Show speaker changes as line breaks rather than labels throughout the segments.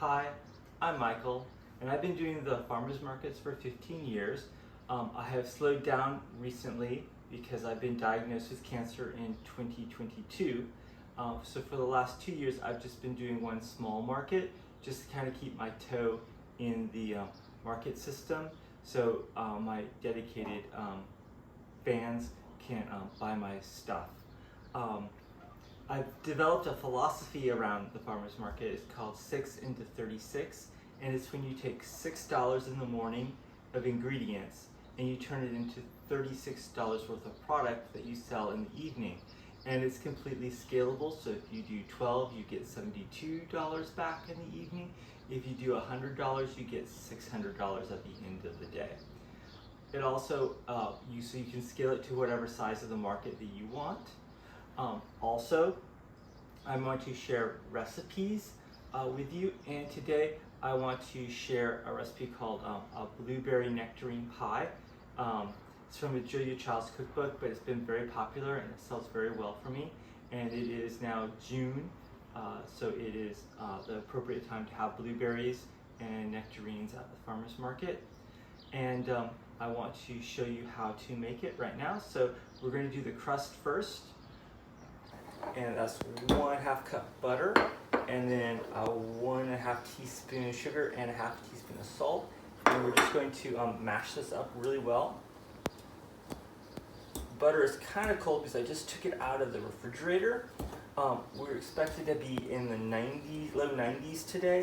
Hi, I'm Michael, and I've been doing the farmers markets for 15 years. I have slowed down recently because I've been diagnosed with cancer in 2022. So for the last 2 years, I've just been doing one small market just to kind of keep my toe in the market system, so my dedicated fans can buy my stuff. I've developed a philosophy around the farmers market. It's called 6 into 36, and it's when you take $6 in the morning of ingredients and you turn it into $36 worth of product that you sell in the evening. And it's completely scalable, so if you do 12, you get $72 back in the evening. If you do $100, you get $600 at the end of the day. It also, so you can scale it to whatever size of the market that you want. Also, I want to share recipes with you, and today I want to share a recipe called a blueberry nectarine pie. It's from a Julia Child's cookbook, but it's been very popular and it sells very well for me. And it is now June, so it is the appropriate time to have blueberries and nectarines at the farmer's market. And I want to show you how to make it right now. So we're going to do the crust first. And that's 1/2 cup butter, and then a 1.5 teaspoon of sugar and a 1/2 teaspoon of salt. And we're just going to mash this up really well. Butter is kind of cold because I just took it out of the refrigerator. We're expected to be in the low 90s today,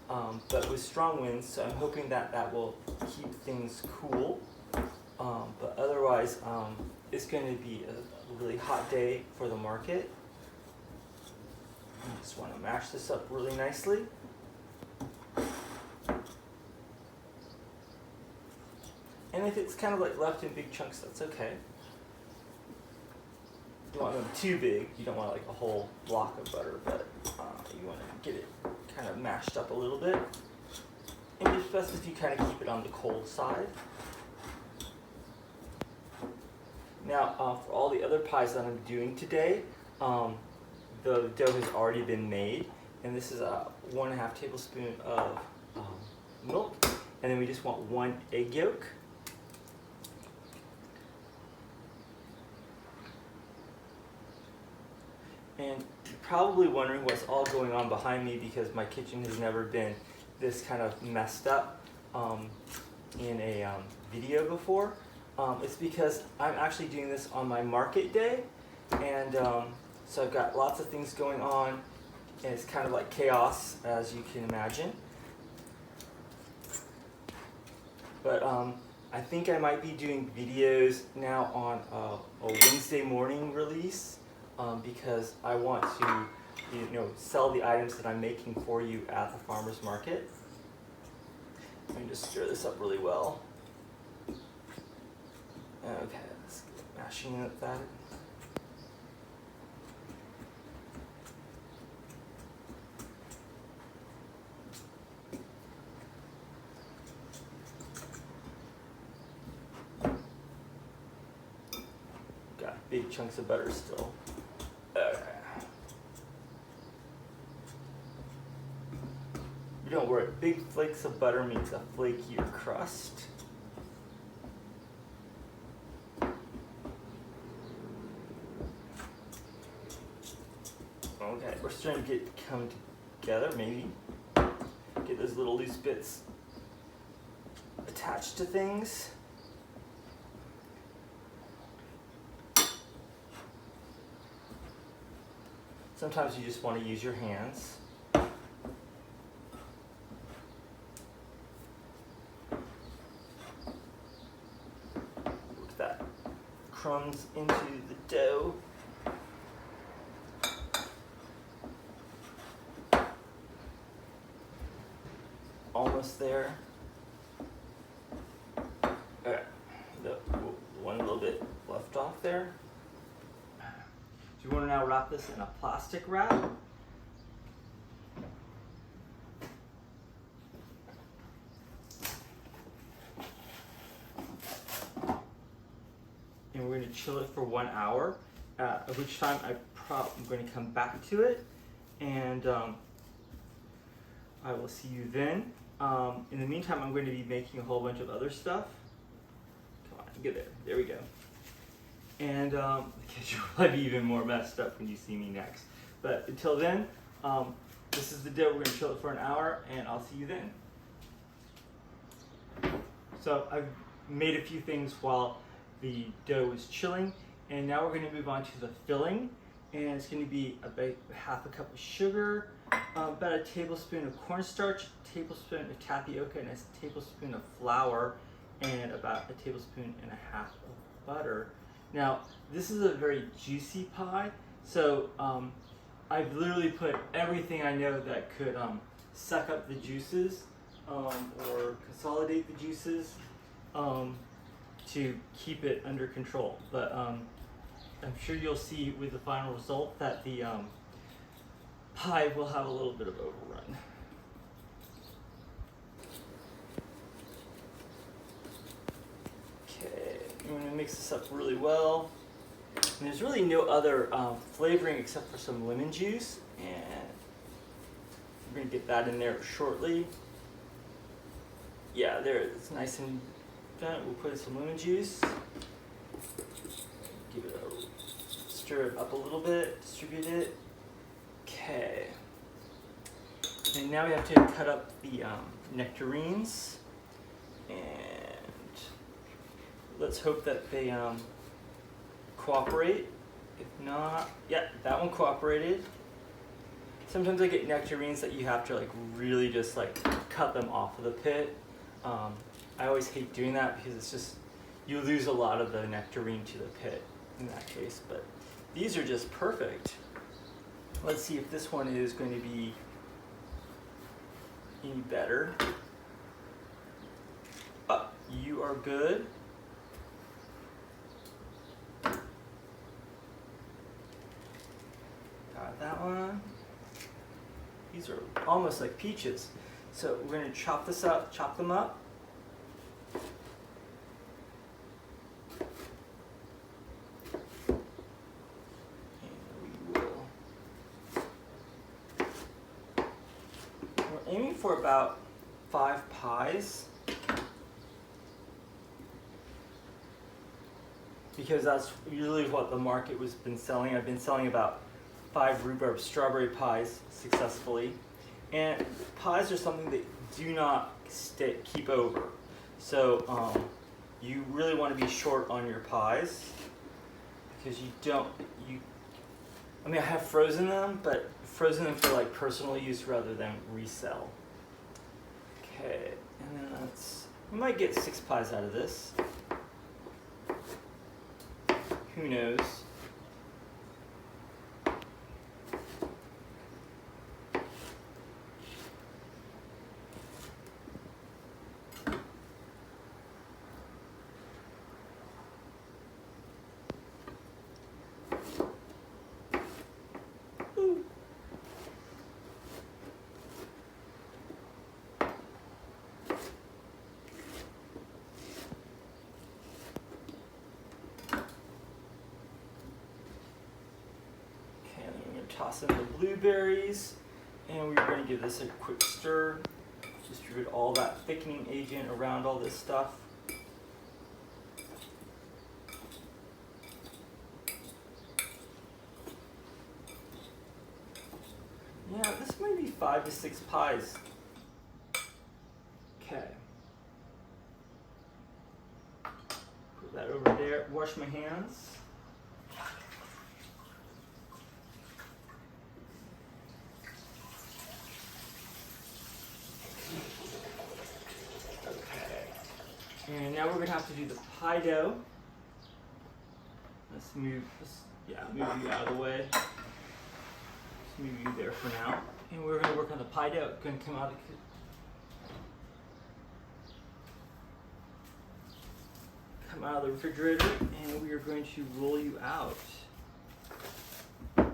but with strong winds, so I'm hoping that that will keep things cool. But otherwise, it's going to be a really hot day for the market. I just want to mash this up really nicely. And if it's kind of like left in big chunks, that's okay. You don't want them too big. You don't want like a whole block of butter, but you want to get it kind of mashed up a little bit. And it's best if you kind of keep it on the cold side. Now, for all the other pies that I'm doing today, the dough has already been made, and this is a 1.5 tablespoon of milk, and then we just want 1 egg yolk. And you're probably wondering what's all going on behind me because my kitchen has never been this kind of messed up in a video before. It's because I'm actually doing this on my market day, and so I've got lots of things going on, and it's kind of like chaos, as you can imagine. But I think I might be doing videos now on a Wednesday morning release because I want to, sell the items that I'm making for you at the farmer's market. Let me just stir this up really well. Okay, let's get mashing that. Got big chunks of butter still. Okay. Don't worry, big flakes of butter means a flakier crust. Okay, we're starting to come together, maybe. Get those little loose bits attached to things. Sometimes you just want to use your hands. Work that crumbs into the dough. Almost there. Okay, the one little bit left off there. So you want to now wrap this in a plastic wrap. And we're going to chill it for 1 hour, at which time I'm going to come back to it and I will see you then. In the meantime, I'm going to be making a whole bunch of other stuff. Come on, get there. There we go. And the kitchen will probably be even more messed up when you see me next. But until then, this is the dough. We're going to chill it for an hour, and I'll see you then. So I've made a few things while the dough was chilling, and now we're going to move on to the filling. And it's going to be about half a cup of sugar, about a tablespoon of cornstarch, a tablespoon of tapioca, and a tablespoon of flour, and about a tablespoon and a half of butter. Now, this is a very juicy pie, so I've literally put everything I know that could suck up the juices or consolidate the juices to keep it under control. But I'm sure you'll see with the final result that the pie will have a little bit of overrun. Okay, I'm going to mix this up really well. And there's really no other flavoring except for some lemon juice, and we're going to get that in there shortly. Yeah, there, it's nice and done. We'll put in some lemon juice. Give it a stir it up a little bit, distribute it. Okay. And now we have to cut up the nectarines, and let's hope that they cooperate. If not, yeah, that one cooperated. Sometimes I get nectarines that you have to like really just like cut them off of the pit. I always hate doing that because it's just, you lose a lot of the nectarine to the pit in that case, but these are just perfect. Let's see if this one is going to be any better. You are good. Got that one. These are almost like peaches. So we're going to chop this up, chop them up. Aiming for about 5 pies, because that's usually what the market has been selling. I've been selling about 5 rhubarb strawberry pies successfully, and pies are something that do not keep over. So you really want to be short on your pies, because I mean, I have frozen them, but frozen them for like personal use rather than resell. Okay, and then we might get 6 pies out of this. Who knows? Toss in the blueberries, and we're going to give this a quick stir. Distribute all that thickening agent around all this stuff. Yeah, this might be 5 to 6 pies. Okay. Put that over there. Wash my hands. And now we're going to have to do the pie dough. Let's move you out of the way. Let's move you there for now. And we're going to work on the pie dough. It's going to come out of the refrigerator, and we are going to roll you out. Put a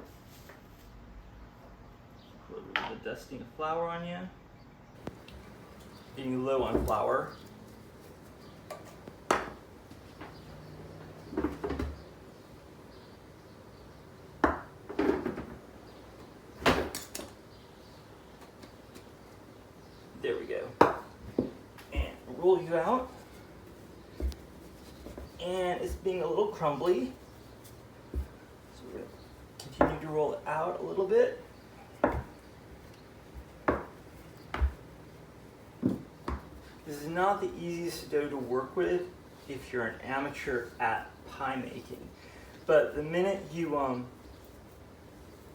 little bit of dusting of flour on you. Getting low on flour. There we go. And roll you out. And it's being a little crumbly. So we're going to continue to roll it out a little bit. This is not the easiest dough to work with if you're an amateur at pie making. But the minute you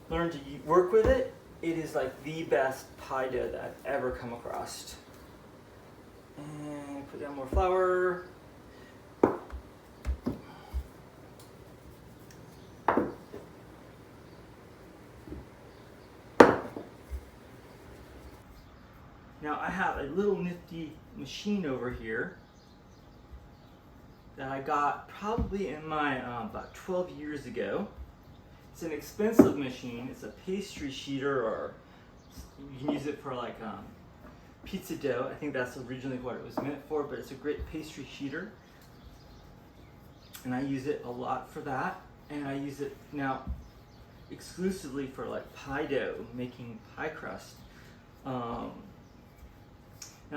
learn to work with it, it is like the best pie dough that I've ever come across. And put down more flour. Now I have a little nifty machine over here that I got probably in my about 12 years ago. It's an expensive machine. It's a pastry sheeter, or you can use it for like pizza dough. I think that's originally what it was meant for, but it's a great pastry sheeter. And I use it a lot for that. And I use it now exclusively for like pie dough, making pie crust. Now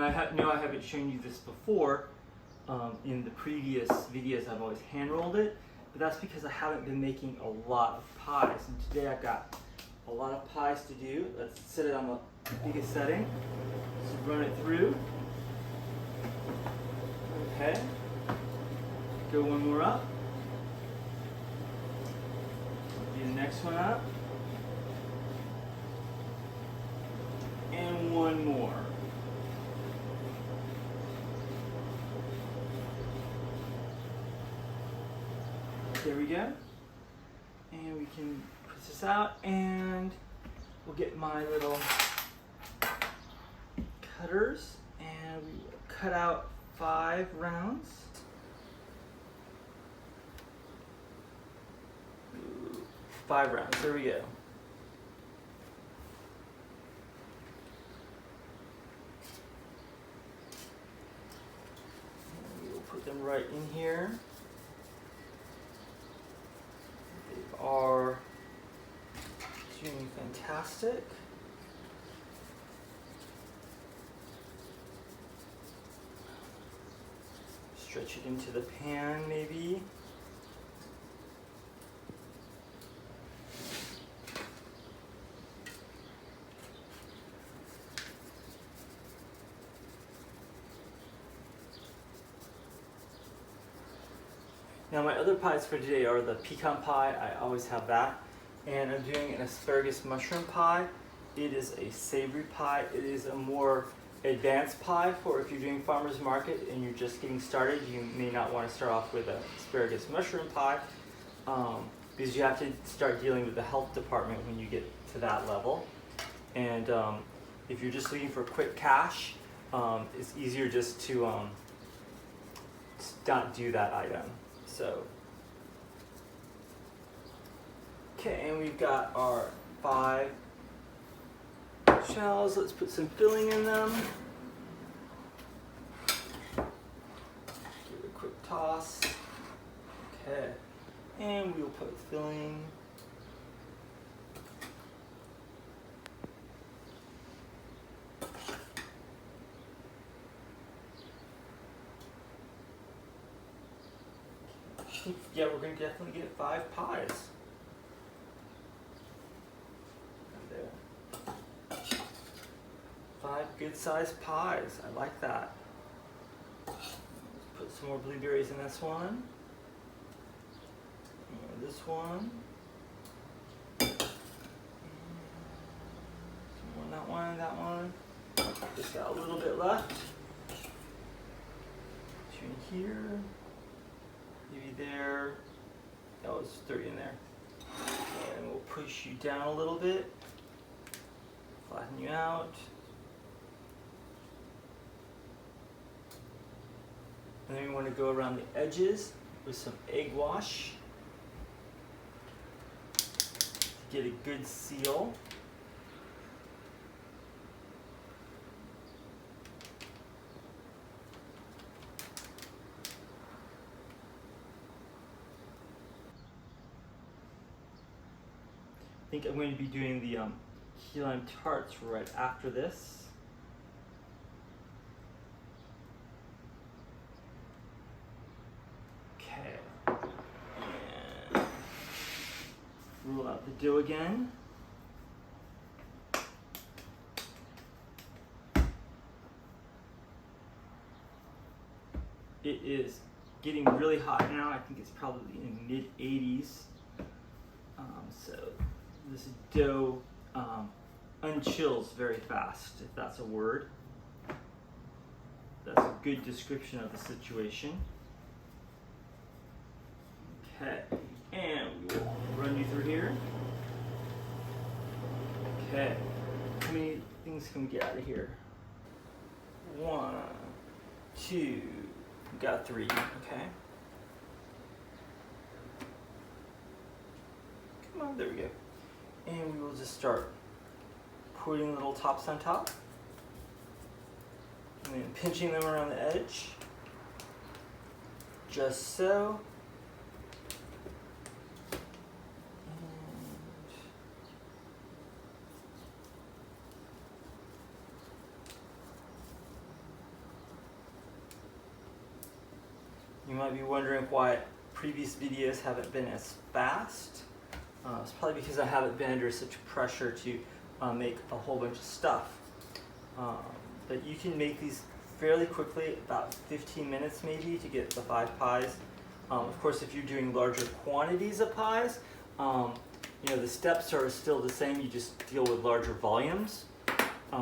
I haven't shown you this before. In the previous videos I've always hand rolled it, but that's because I haven't been making a lot of pies, and today I've got a lot of pies to do. Let's set it on the biggest setting. Let's run it through. Okay. Go one more up. Do the next one up. And one more. There we go. And we can put this out, and we'll get my little cutters, and we will cut out 5 rounds. 5 rounds, there we go. And we will put them right in here. Are doing fantastic. Stretch it into the pan maybe. Now my other pies for today are the pecan pie. I always have that. And I'm doing an asparagus mushroom pie. It is a savory pie. It is a more advanced pie for if you're doing farmer's market and you're just getting started. You may not want to start off with an asparagus mushroom pie because you have to start dealing with the health department when you get to that level. And if you're just looking for quick cash, it's easier just to not do that item. So, okay, and we've got our 5 shells. Let's put some filling in them. Give it a quick toss. Okay, and we will put filling. Yeah, we're going to definitely get 5 pies. There. 5 good-sized pies. I like that. Let's put some more blueberries in this one. And this one. Some more in that one, that one. Just got a little bit left. 2 in here. Maybe there. That was 3 in there. And we'll push you down a little bit. Flatten you out. And then we want to go around the edges with some egg wash to get a good seal. I think I'm going to be doing the key lime tarts right after this. roll out the dough again. It is getting really hot now. I think it's probably in mid 80s. So this dough unchills very fast, if that's a word. That's a good description of the situation. Okay, and we will run you through here. Okay, how many things can we get out of here? 1, 2, we got 3, okay. Come on, there we go. And we will just start putting little tops on top. And then pinching them around the edge. Just so. You might be wondering why previous videos haven't been as fast. It's probably because I haven't been under such pressure to make a whole bunch of stuff. But you can make these fairly quickly, about 15 minutes maybe to get the 5 pies. Of course, if you're doing larger quantities of pies, you know, the steps are still the same, you just deal with larger volumes.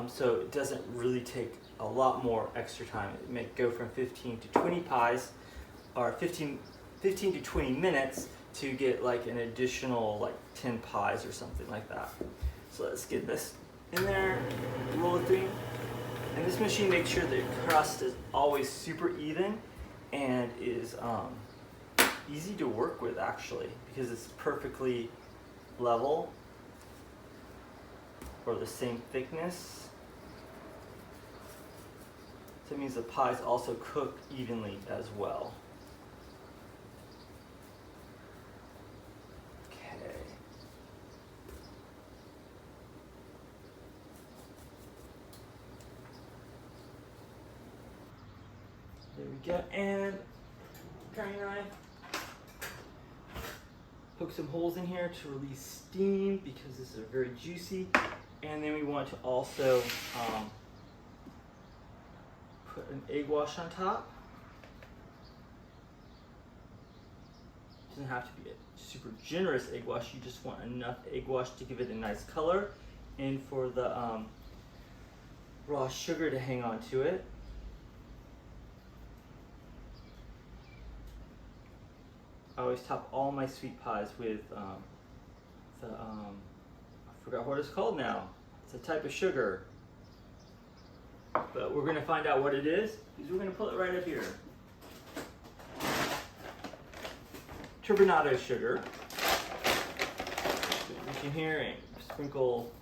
So it doesn't really take a lot more extra time. It may go from 15 to 20 pies, or 15 to 20 minutes to get like an additional like 10 pies or something like that. So let's get this in there, roll it through. And this machine makes sure the crust is always super even and is easy to work with actually, because it's perfectly level or the same thickness. So it means the pies also cook evenly as well. There we go, and paring knife. Poke some holes in here to release steam because this is very juicy. And then we want to also put an egg wash on top. Doesn't have to be a super generous egg wash, you just want enough egg wash to give it a nice color and for the raw sugar to hang on to it. I always top all my sweet pies with I forgot what it's called now. It's a type of sugar. But we're gonna find out what it is, because we're gonna pull it right up here. Turbinado sugar. Reach in here and sprinkle.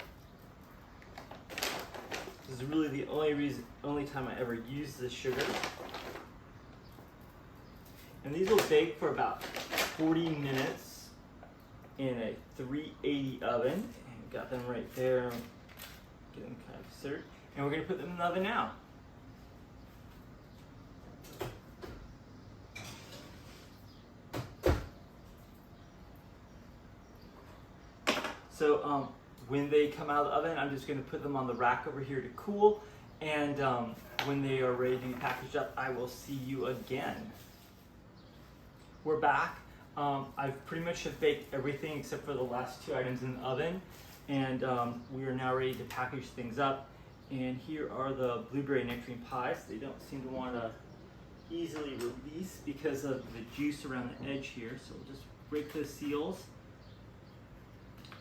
This is really the only time I ever use this sugar. And these will bake for about 40 minutes in a 380 oven. And got them right there. Get them kind of stirred. And we're going to put them in the oven now. So when they come out of the oven, I'm just going to put them on the rack over here to cool. And when they are ready to be packaged up, I will see you again. We're back. I've pretty much have baked everything except for the last 2 items in the oven. And we are now ready to package things up. And here are the blueberry nectarine pies. They don't seem to want to easily release because of the juice around the edge here. So we'll just break the seals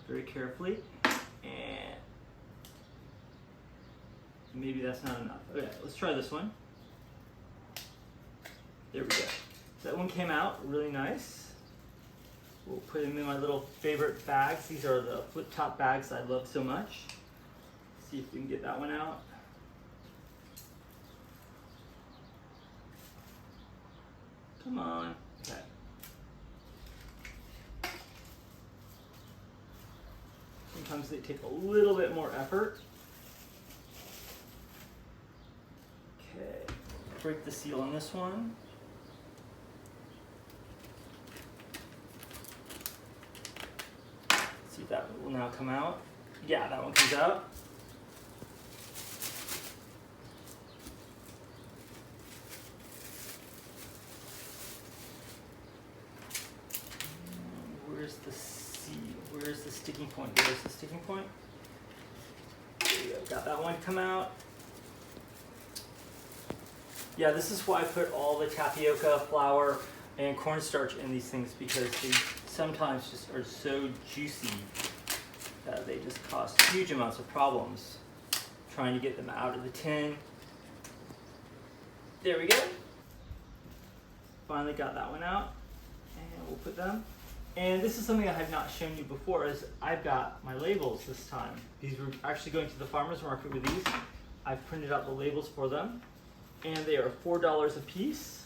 very carefully. And maybe that's not enough. Okay, let's try this one. There we go. That one came out really nice. We'll put them in my little favorite bags. These are the flip top bags I love so much. See if we can get that one out. Come on. Okay. Sometimes they take a little bit more effort. Okay. Break the seal on this one. now come out. Yeah, that one comes out. Where's the sticking point? There's the sticking point. There you go. Got that one come out. Yeah, this is why I put all the tapioca, flour, and cornstarch in these things, because they sometimes just are so juicy that they just cause huge amounts of problems trying to get them out of the tin. There we go. Finally got that one out, and we'll put them. And this is something I have not shown you before, is I've got my labels this time. These were actually going to the farmer's market with these. I've printed out the labels for them, and they are $4 a piece.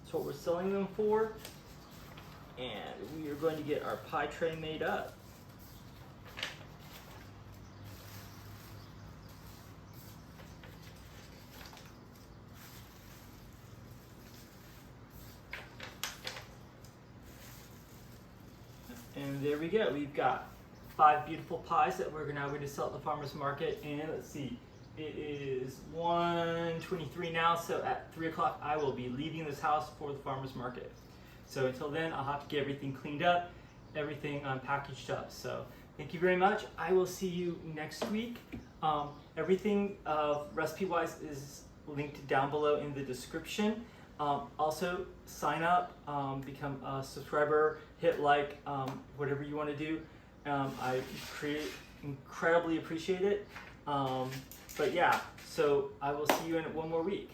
That's what we're selling them for. And we are going to get our pie tray made up. And there we go. We've got 5 beautiful pies that we're now going to sell at the farmer's market. And let's see, it is 1:23 now, so at 3 o'clock I will be leaving this house for the farmer's market. So until then, I'll have to get everything cleaned up, everything packaged up. So thank you very much. I will see you next week. Everything recipe-wise is linked down below in the description. Also, sign up, become a subscriber, hit like, whatever you want to do. I incredibly appreciate it. But yeah, so I will see you in one more week.